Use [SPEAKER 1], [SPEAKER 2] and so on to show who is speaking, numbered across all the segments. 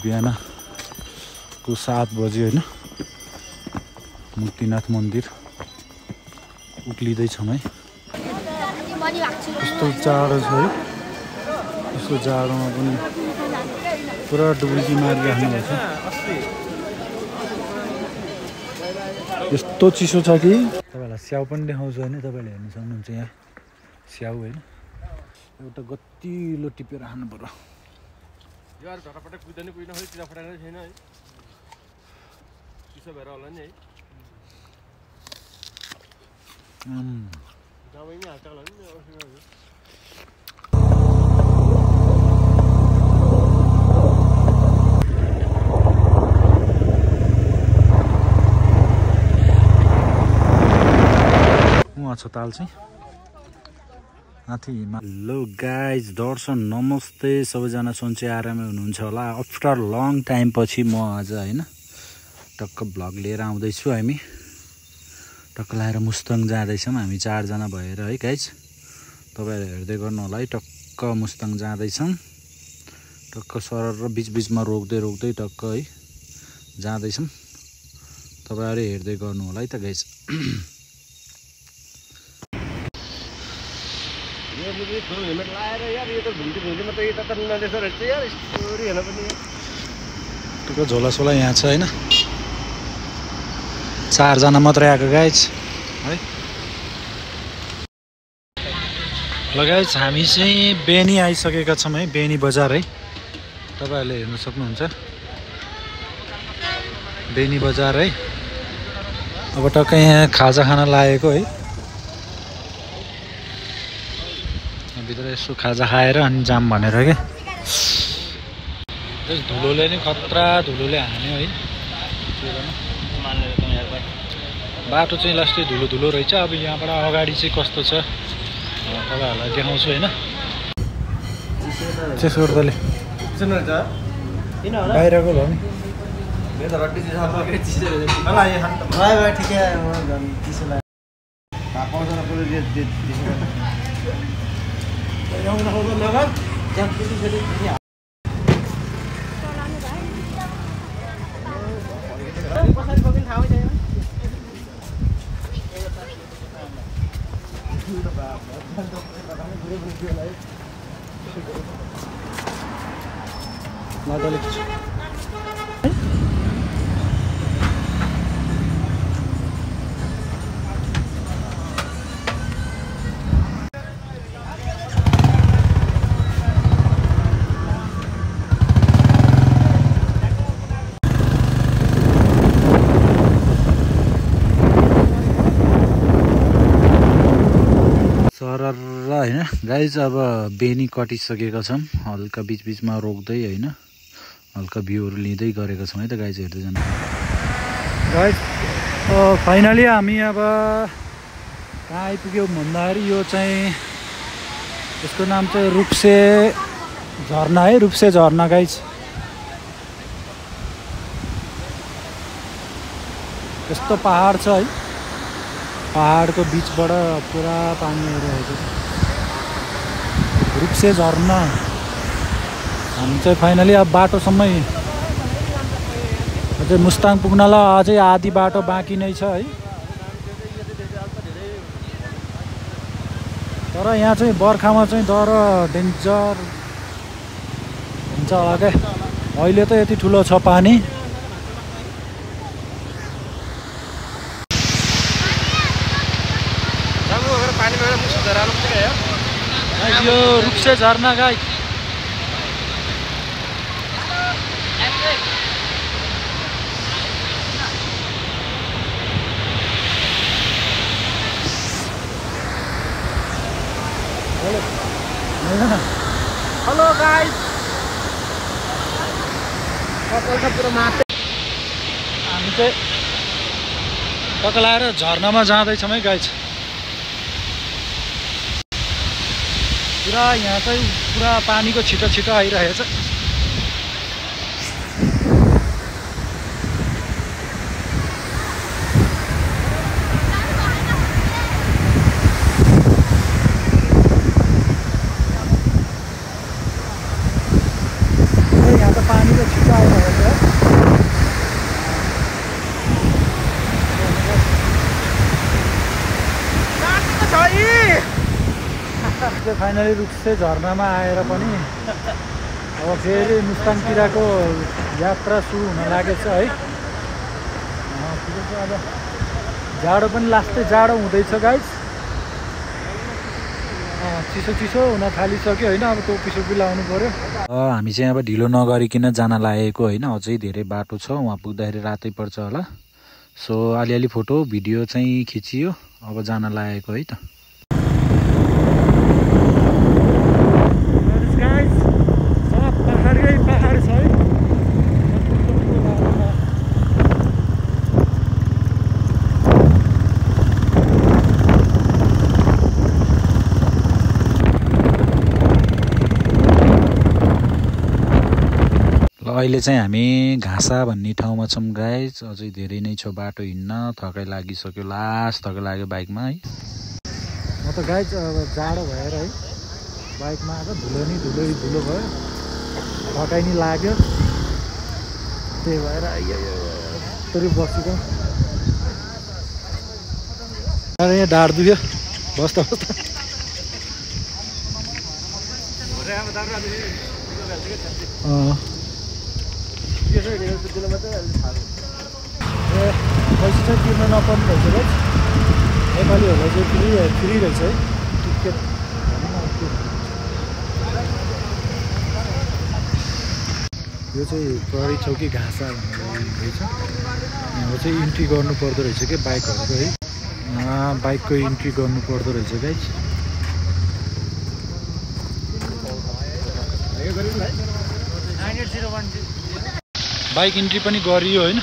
[SPEAKER 1] बिहानको 7 बजे होइन मुक्तिनाथ मन्दिर उक्लिँदैछौँ है। यस्तो जाडो छ है, यस्तो जाडोमा पनि पुरा डुबुल्की मारिराख्नु भएको छ। यस्तो चिसो छ कि तपाईँलाई स्याउ पनि देखाउँछु होइन, तपाईँले हेर्न सक्नुहुन्छ यहाँ स्याउ होइन, एउटा गतिलो टिपेर हान्नु पर्यो। उहाँ छ ताल चाहिँ माथि। हेलो गाइज, दर्शन नमस्ते सबैजना, सन्चै आरामै हुनुहुन्छ होला। आफ्टर लङ टाइम पछि म आज होइन टक्क भ्लग लिएर आउँदैछु। हामी टक्क लाएर मुस्ताङ जाँदैछौँ हामी 4 जना भएर है गाइज, तपाईँहरू हेर्दै गर्नु होला है। टक्क मुस्ताङ जाँदैछौँ, टक्क सरर र बिचबिचमा रोक्दै टक्क है जाँदैछौँ। तपाईँहरू हेर्दै गर्नु होला है त गाइज। झोलासोला यहाँ छ होइन, 4 जना मात्रै आएको गाइज है। ल गाइज, हामी चाहिँ बेनी आइसकेका छौँ है, बेनी बजार है। तपाईँहरूले हेर्न सक्नुहुन्छ बेनी बजार है। अब टक्कै यहाँ खाजा खान लागेको है, भित्र यसो खाजा खाएर अनि जाम भनेर के धुलोले नै खतरा, धुलोले हान्यो है। बाटो चाहिँ लास्टै धुलो रहेछ। अब यहाँबाट अगाडि चाहिँ कस्तो छ तपाईँहरूलाई देखाउँछु होइन। चेसोर्दले बाहिरको भयो नि। होइन गाइज, अब बेनी कटिसकेका छौँ। हल्का बिचबिचमा रोक्दै होइन हल्का भ्यूहरू लिँदै गरेका छौँ है त गाइज, हेर्दै जानु गाइज। फाइनली हामी अब कहाँ आइपुग्यौँ भन्दाखेरि यो चाहिँ यसको नाम चाहिँ रूपसे झरना है, रूपसे झरना गाइज। यस्तो पहाड छ है, पहाडको बिचबाट पुरा पानी आइरहेको छ। रूपसे झरना हामी चाहिँ फाइनली अब बाटोसम्मै, अझै मुस्ताङ पुग्नलाई अझै आधी बाटो बाँकी नै छ है। तर यहाँ चाहिँ बर्खामा चाहिँ डर डेन्जर हुन्छ होला क्या। अहिले त यति ठुलो छ पानी। यो रूपसे झरना गाइस, हेलो गाइस, हामी चाहिँ टक्लाएर झरनामा जाँदैछौँ है गाइस। पुरा यहाँ चाहिँ पुरा पानीको छिटो छिटो आइरहेछ। फाइनली रुक्से झरनामा आएर पनि अब फेरि मुस्ताङतिरको यात्रा सुरु हुन लागेछ है। अब जाडो पनि लास्टै जाडो हुँदैछ गाइस। चिसो चिसो हुन थालिसक्यो होइन। अब टोपी सोपी लाउनु पर्यो। हामी चाहिँ अब ढिलो नगरिकन जान लागेको होइन। अझै धेरै बाटो छ, वहाँ पुग्दाखेरि रातै पर्छ होला। सो अलिअलि फोटो भिडियो चाहिँ खिचियो, अब जान लागेको है त। अहिले चाहिँ हामी घाँसा भन्ने ठाउँमा छौँ गाइस। अझै धेरै नै छ बाटो हिँड्न, थकाइ लागिसक्यो, थकाइ लाग्यो बाइकमा है। म त गाइस अब जाडो भएर है बाइकमा आएको धुलो भयो, थकाइ नि लाग्यो, त्यही भएर यत्रो बसेको। यहाँ ढाड दुख्यो बस्दा पैसा चाहिँ तिर्न नपर्ने रहेछ है। नेपालीहरूलाई चाहिँ फ्री रहेछ है टिकट। यो चाहिँ प्रहरी चौकी घाँसा रहेछ। यहाँ चाहिँ इन्ट्री गर्नु पर्दो रहेछ क्या बाइकहरूको है। बाइकको इन्ट्री गर्नु पर्दो रहेछ गाइस। बाइक इन्ट्री पनि गरियो होइन।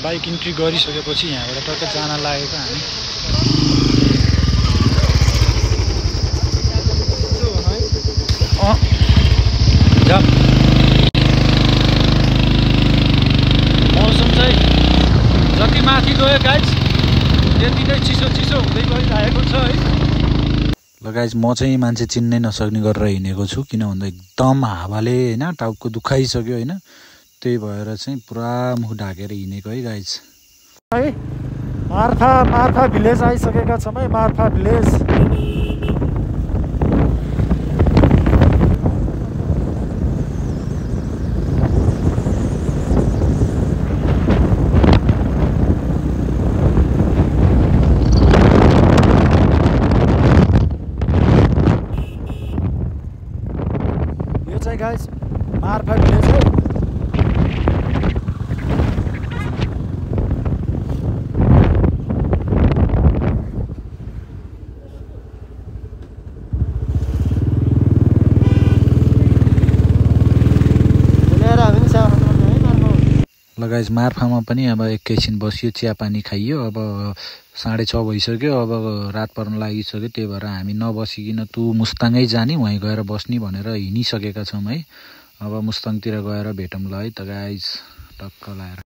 [SPEAKER 1] बाइक इन्ट्री गरिसकेपछि यहाँबाट टक्क जान लागेको हामी। मौसम चाहिँ जति माथि गयो गाइस त्यति नै चिसो हुँदै गइरहेको छ है। ल गाइस, म चाहिँ मान्छे चिन्नै नसक्ने गरेर हिँडेको छु, किन भन्दा एकदम हावाले होइन टाउको दुखाइसक्यो होइन। त्यही भएर चाहिँ पुरा मुख ढाकेर हिँडेको है गाइस। है मार्फा भिलेज आइसकेका छौँ है। मार्फा भिलेज यो चाहिँ गाइस मार्फा भिलेज हो। गाइस मार्फामा पनि अब एकैछिन बसियो, चिया पानी खाइयो। अब 6:30 भइसक्यो, अब रात पर्न लागिसक्यो। त्यही भएर हामी नबसिकन तु मुस्ताङै जाने, वहीँ गएर बस्ने भनेर हिँडिसकेका छौँ है। अब मुस्ताङतिर गएर भेटौँ ल है त गाइस, टक्क लाएर।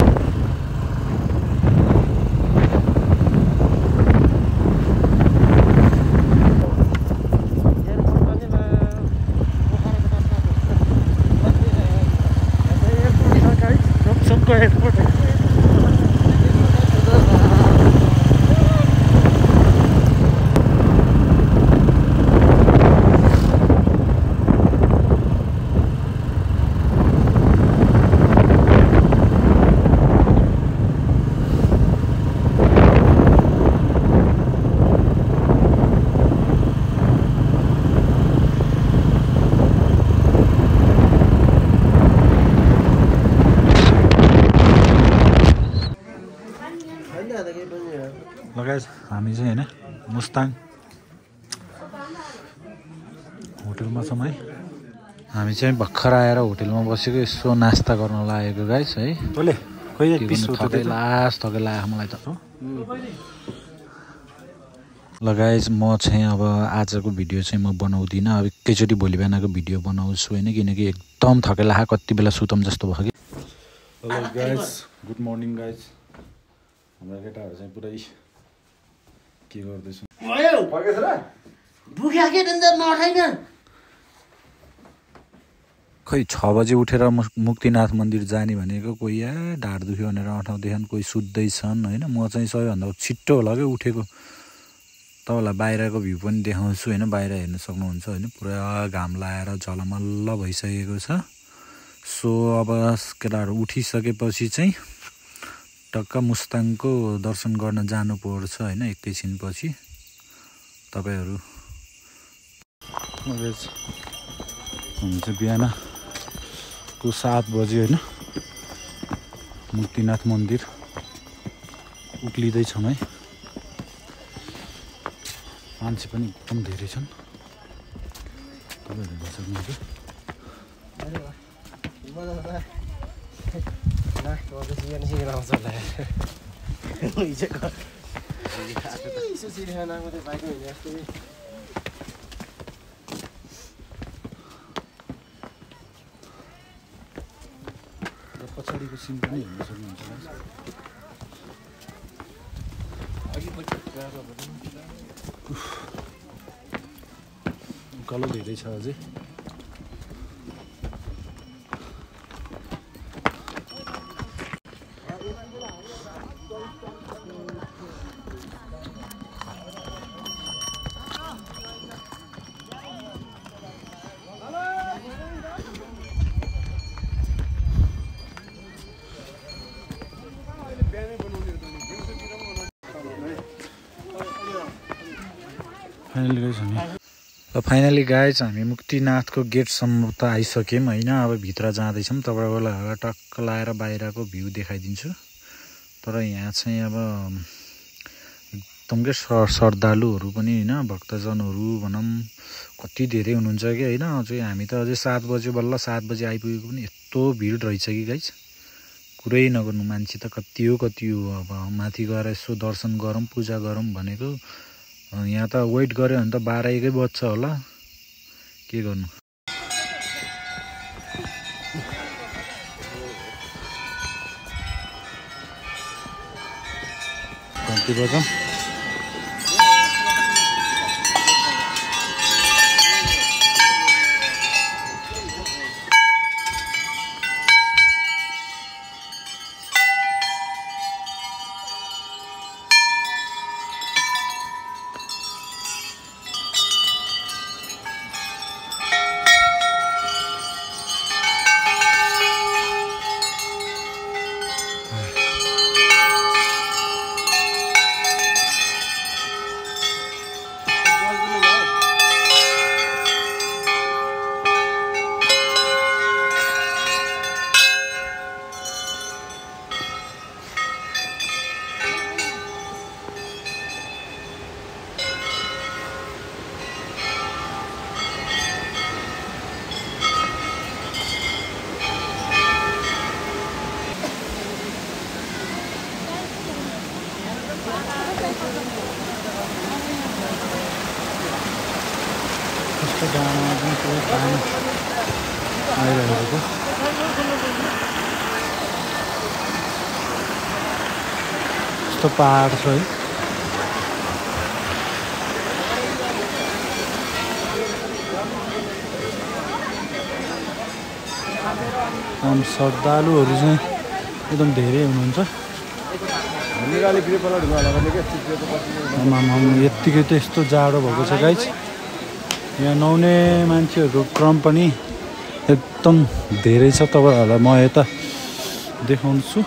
[SPEAKER 1] गाइस हामी चाहिँ होइन मुस्ताङ होटलमा छौँ है। हामी चाहिँ भर्खर आएर होटलमा बसेको, यसो नास्ता गर्न लागेको गाइस है। थकै लाग्यो मलाई त। ल गाइस, म चाहिँ अब आजको भिडियो चाहिँ म बनाउँदिनँ। अब एकैचोटि भोलि बिहानको भिडियो बनाउँछु होइन, किनकि एकदम थकै लाग्यो, कति बेला सुतौँ जस्तो भयो कि। Hello guys, good morning guys. हाम्रो केटाहरू चाहिँ पुरै के गर्दैछ खै 6 बजे उठेर मुक्तिनाथ मन्दिर जाने भनेको, कोही ढाड दुख्यो भनेर अठाउँदैछन्, कोही सुत्दैछन् होइन। म चाहिँ सबैभन्दा छिट्टो होला क्या उठेको। तपाईँलाई बाहिरको भ्यू पनि देखाउँछु होइन। बाहिर हेर्न सक्नुहुन्छ होइन, पुरा घाम लाएर झलमल्ल भइसकेको छ। सो अब केटाहरू उठिसकेपछि चाहिँ टक्क मुस्ताङको दर्शन गर्न जानुपर्छ होइन। एकैछिनपछि तपाईँहरू हुन्छ बिहानको 7 बजी होइन, मुक्तिनाथ मन्दिर उक्लिँदैछौँ है। मान्छे पनि एकदम धेरै छन्, तपाईँहरू हेर्न सक्नुहुन्छ। पछाडिको सिन पनि हेर्न सक्नुहुन्छ। उकालो धेरै छ अझै। फाइनली गाइज हामी मुक्तिनाथको गेटसम्म त आइसक्यौँ होइन। अब भित्र जाँदैछौँ। तपाईँलाई टक्क लाएर बाहिरको भ्यू देखाइदिन्छु। तर यहाँ चाहिँ अब एकदमकै श्रद्धालुहरू पनि होइन, भक्तजनहरू भनौँ कति धेरै हुनुहुन्छ कि होइन। अझै हामी त अझै 7 बजे बल्ल 7 बजे आइपुगेको पनि यस्तो भिड रहेछ कि गाइज कुरै नगर्नु। मान्छे त कति हो। अब माथि गएर यसो दर्शन गरौँ, पूजा गरौँ भनेको यहाँ त वेट गऱ्यो भने त 12-1 बज्छ होला। के गर्नु। कति बज्छ? आइरहेको यस्तो पहाड छ है। श्रद्धालुहरू चाहिँ एकदम धेरै हुनुहुन्छ। यत्तिकै त यस्तो जाडो भएको छ गाइज। यहाँ नुहाउने मान्छेहरूको क्रम पनि एकदम धेरै छ। तपाईँहरूलाई म यता देखाउँछु।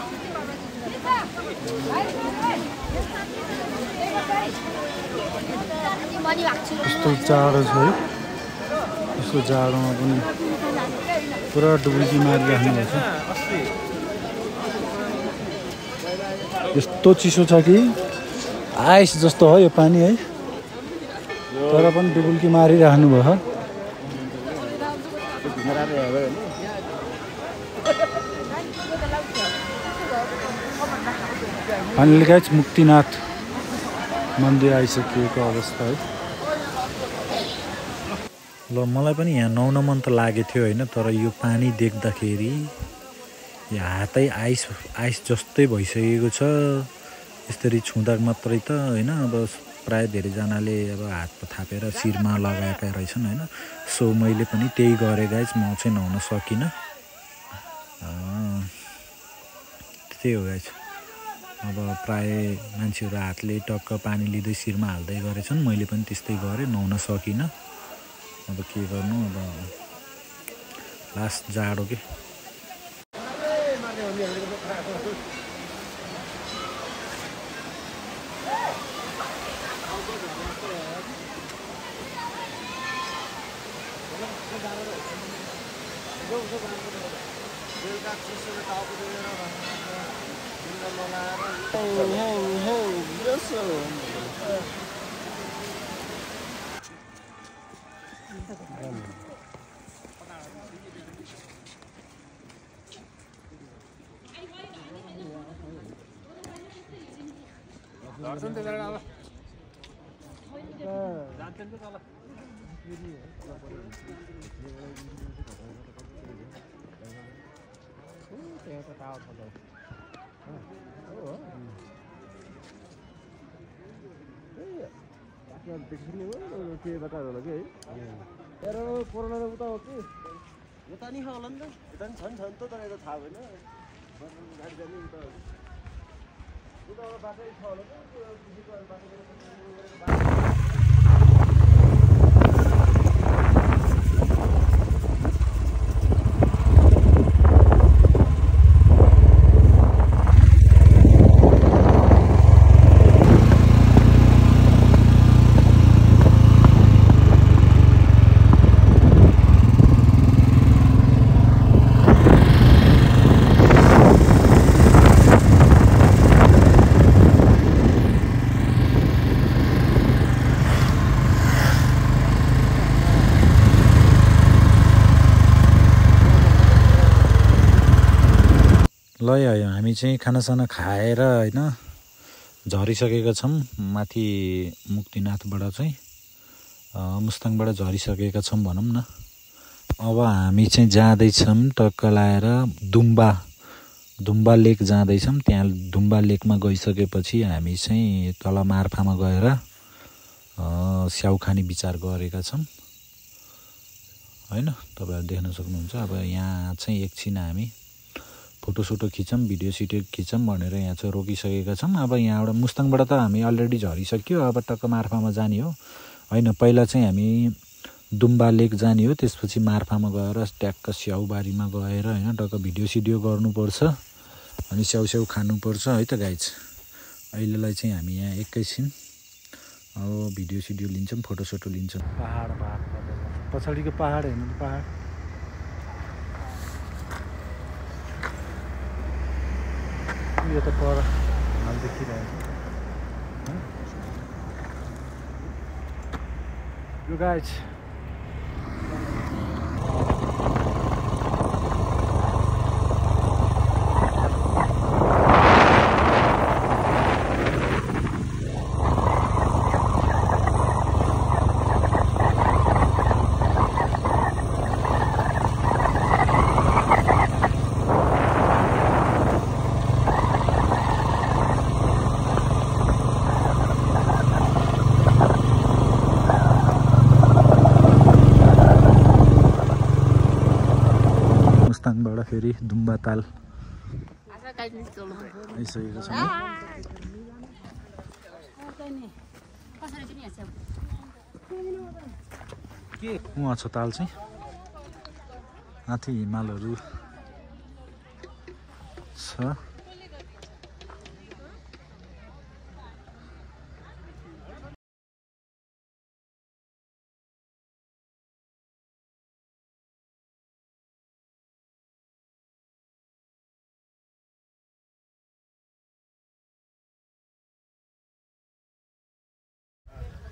[SPEAKER 1] यस्तो जाडो छ है। यस्तो जाडोमा पनि पुरा डुबुल्की मारिराख्नु भएको छ। यस्तो चिसो छ कि आइस जस्तो हो यो पानी है। तर पनि डुबुल्की मारिराख्नु भयो। फाइनली गाइज मुक्तिनाथ मन्दिर आइसकिएको अवस्था है। ल मलाई पनि यहाँ नुहाउन मन त लागेको थियो होइन। तर यो पानी देख्दाखेरि यो हातै आइस जस्तै भइसकेको छ। यसरी छुँदा मात्रै त होइन। अब प्राय धेरैजनाले अब हात थापेर शिरमा लगाएका रहेछन् होइन। सो मैले पनि त्यही गरेँ गाइज। म चाहिँ नुहाउन सकिनँ। त्यही हो गाइज। अब प्राय मान्छेहरू हातले टक्क पानी लिँदै शिरमा हाल्दै गरेछन्। मैले पनि त्यस्तै गरेँ, नुहाउन सकिनँ। अब के गर्नु, अब लास्ट जाडो के।
[SPEAKER 2] के बता होला कि तर कोरोना त उता हो कि उता नि होला नि त उता नि छन् त तर यता थाहा भएन गाडी जाने उता बाटै छ होला
[SPEAKER 1] ल आयो। हामी चाहिँ खानासाना खाएर होइन झरिसकेका छौँ। माथि मुक्तिनाथबाट चाहिँ मुस्ताङबाट झरिसकेका छौँ भनौँ न। अब हामी चाहिँ जाँदैछौँ टक्क लाएर दुम्बा लेक जाँदैछौँ। त्यहाँ दुम्बा लेकमा गइसकेपछि हामी चाहिँ तल मार्फामा गएर स्याउ खाने विचार गरेका छौँ होइन। तपाईँहरू देख्न सक्नुहुन्छ। अब यहाँ चाहिँ एकछिन हामी फोटोसोटो खिचौँ, भिडियो खिचौँ भनेर यहाँ चाहिँ रोकिसकेका छौँ। अब यहाँबाट मुस्ताङबाट त हामी अलरेडी झरिसक्यो। अब टक्क मार्फामा जाने हो होइन। पहिला चाहिँ हामी दुम्बा लेक जाने हो, त्यसपछि मार्फामा गएर ट्याक्क स्याउबारीमा गएर होइन टक्क भिडियो गर्नुपर्छ अनि स्याउ खानुपर्छ है त गाइज। अहिलेलाई चाहिँ हामी यहाँ एकैछिन अब भिडियो लिन्छौँ, फोटोसोटो लिन्छौँ। पहाड पछाडिको पहाड हेर्नु त, पहाड यो त पर हाल देखिरहेको यो गाइज। मुस्ताङबाट फेरि दुम्बा ताल आइसकेको छ। के उहाँ छ ताल चाहिँ माथि हिमालहरू छ।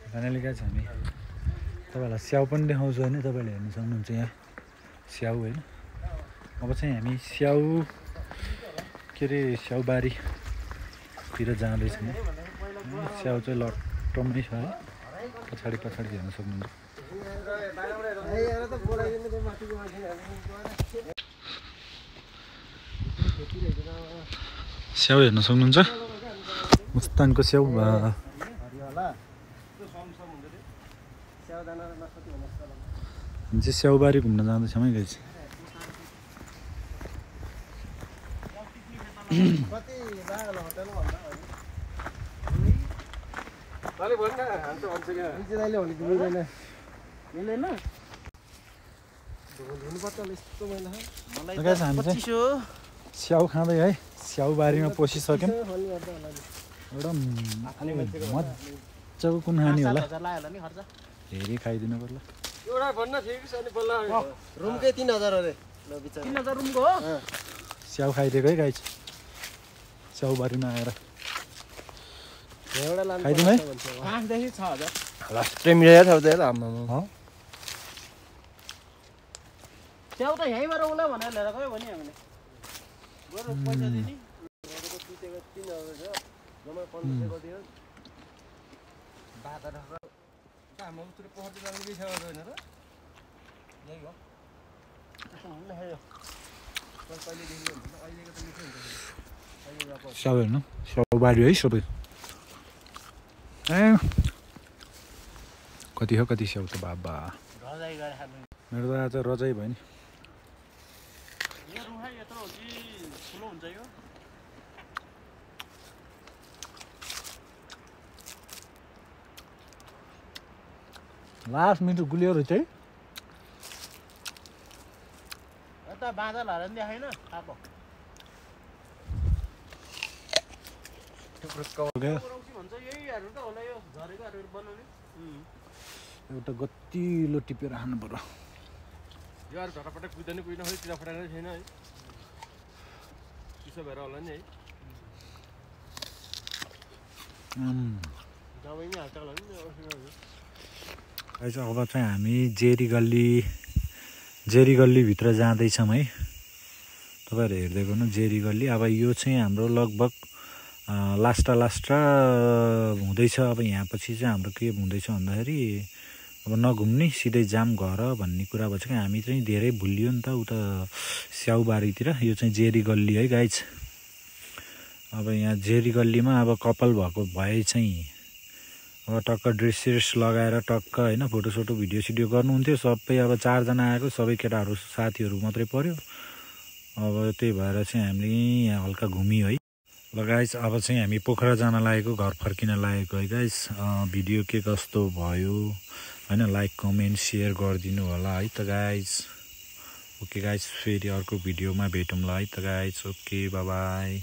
[SPEAKER 1] फाइनली गाइज हामी तपाईँहरूलाई स्याउ पनि देखाउँछु होइन। तपाईँले हेर्न सक्नुहुन्छ यहाँ स्याउ होइन। अब चाहिँ हामी के अरे स्याउबारीतिर जाँदैछौँ। स्याउ चाहिँ लट्टमै छ है, पछाडि हेर्न सक्नुहुन्छ। स्याउ हेर्न सक्नुहुन्छ, मुस्ताङको स्याउ। हामी चाहिँ स्याउबारी घुम्न जाँदैछौँ है गाइज।
[SPEAKER 2] कति लाग्यो होटल भन्दा तले भन्न हामी त भन्छ के इजरायले भनेको मिल्दैन मिल्दैन धुनुपर्छ यस्तो मैला मलाई त 25 हो
[SPEAKER 1] स्याउ खाँदै है स्याउ बारीमा पसिसक्यौँ एउटा मजाको कुन खाने होला हेरी खाइदिनु पर्ला
[SPEAKER 2] एउटा भन्न थियो कि सनी बल्ल रुमकै 3000 अरे ल बिचारा 3000 रुमको हो
[SPEAKER 1] स्याउ खाइदिएको है गाइस स्याउ बारीमा आएर
[SPEAKER 2] एउटा लान्छ
[SPEAKER 1] खाइदिउँ है
[SPEAKER 2] 5 देखि 6000 ल प्रेमियर थाउ दे आम्मा स्याउ त यहीँबाट उला भनेर लिएर गयो भने हामीले बरु पैसा दिनी घरको पिटेको 3000 छ जम्मा 1500 गरिदियो बाटा र हाम्रो उतरे पोखरी जाने के छ हैन र यही हो हुन्न है यो कहिले देखि हुन्छ अहिलेको त मिठो हुन्छ अहिले
[SPEAKER 1] स्याउ हेर्नु स्याउ बारी है सबै ए कति हो कति स्याउ त बाबा
[SPEAKER 2] रजाइ गरे खानु
[SPEAKER 1] मेरो त आज रजाइ भयो नि
[SPEAKER 2] यो रुखा यत्रो हो कि ठुलो हुन्छ यो
[SPEAKER 1] लास्ट मिनट गुलियो रहेछ है
[SPEAKER 2] यता बाँदर हालेर देखाइन खाएको भन्छ यहीहरू त होला यो झरेकोहरू बनाउने
[SPEAKER 1] एउटा गतिलो टिपेर खानु पर्यो
[SPEAKER 2] यो अरू झटापट्टै कुद्दैन कुद्न खोइ तिर फटाएको छैन है चिसो भएर होला नि है दबाई नै हाल्छ होला नि
[SPEAKER 1] अब चाहिँ हामी जेरी गल्लीभित्र जाँदैछौँ है तपाईँहरू हेर्दै गर्नु जेरी गल्ली अब यो चाहिँ हाम्रो लगभग लास्ट हुँदैछ अब यहाँ पछि चाहिँ हाम्रो के हुँदैछ भन्दाखेरि अब नघुम्ने सिधै जाम घर भन्ने कुरा भन्छ कि हामी चाहिँ धेरै भुलियो नि त उता स्याउबारीतिर यो चाहिँ जेरी गल्ली है गाइज अब यहाँ जेरी गल्लीमा अब कपाल भएको भए चाहिँ अब टक्क ड्रेस लगाएर टक्क होइन फोटोसोटो भिडियो सिडियो गर्नुहुन्थ्यो सबै अब 4 जना आएको सबै केटाहरू साथीहरू मात्रै पर्यो अब त्यही भएर चाहिँ हामीले यहाँ हल्का घुमियो है ल गाइस अब चाहिँ हामी पोखरा जान लागेको घर फर्किन लागेको है गाइस भिडियो के कस्तो भयो हैन लाइक कमेन्ट शेयर गरिदिनु होला है त गाइस ओके गाइस फेरि अर्को भिडियोमा भेटौँला है त गाइस ओके बाइ बाइ